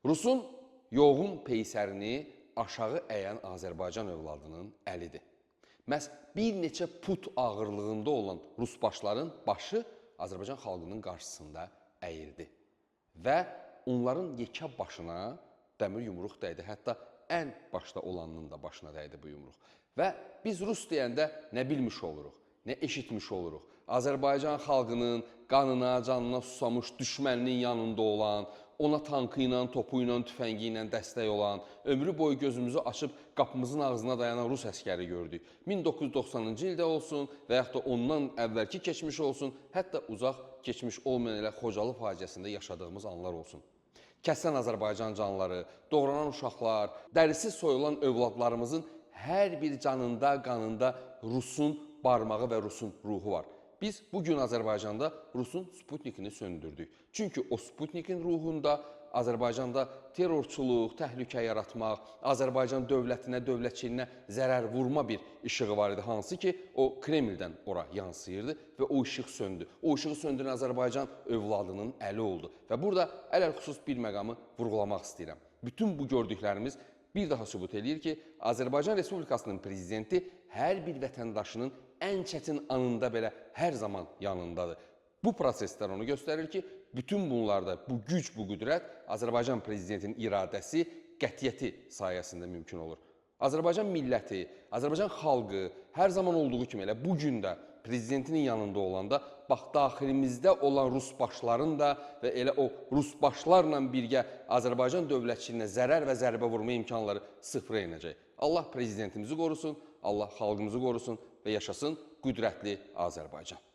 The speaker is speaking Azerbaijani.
Rusun yoğun peysərini aşağı əyən Azərbaycan övladının əlidir. Məhz bir neçə put ağırlığında olan rusbaşların başı Azərbaycan xalqının qarşısında əyildi. Və onların yekə başına dəmir yumruq dəydi. Hətta ən başda olanının da başına dəydi bu yumruq. Və biz rus deyəndə nə bilmiş oluruq, nə eşitmiş oluruq. Azərbaycan xalqının qanına, canına susamış düşməninin yanında olan, ona tankı ilə, topu ilə, tüfəngi ilə dəstək olan, ömrü boyu gözümüzü açıb qapımızın ağzına dayanan rus əskəri gördük. 1990-cı ildə olsun və yaxud da ondan əvvəlki keçmiş olsun, hətta uzaq keçmiş olmayan elə Xocalı faciəsində yaşadığımız anlar olsun. Kəsilən Azərbaycan canları, doğranan uşaqlar, dərisi soyulan övladlarımızın hər bir canında, qanında Rusun barmağı və Rusun ruhu var. Biz bugün Azərbaycanda Rusun Sputnikini söndürdük. Çünki o Sputnikin ruhunda Azərbaycanda terrorçuluq, təhlükə yaratmaq, Azərbaycan dövlətinə, dövlətçiliyinə zərər vurma bir işığı var idi. Hansı ki, o Kremldən ora yansıyırdı və o işıq söndü. O işığı söndürən Azərbaycan övladının əli oldu. Və burada ələlxüsus bir məqamı vurğulamaq istəyirəm. Bütün bu gördüklərimiz bir daha sübut edir ki, Azərbaycan Respublikasının prezidenti hər bir vətəndaşının ən çətin anında belə hər zaman yanındadır. Bu proseslər onu göstərir ki, bütün bunlarda bu güc, bu qüdrət Azərbaycan prezidentinin iradəsi, qətiyyəti sayəsində mümkün olur. Azərbaycan milləti, Azərbaycan xalqı hər zaman olduğu kimi elə bugün də prezidentinin yanında olanda, bax, daxilimizdə olan rusbaşların da və elə o rusbaşlarla birgə Azərbaycan dövlətçiliyinə zərər və zərbə vurma imkanları sıfıra inəcək. Allah prezidentimizi qorusun, Allah xalqımızı qorusun və yaşasın qüdrətli Azərbaycan.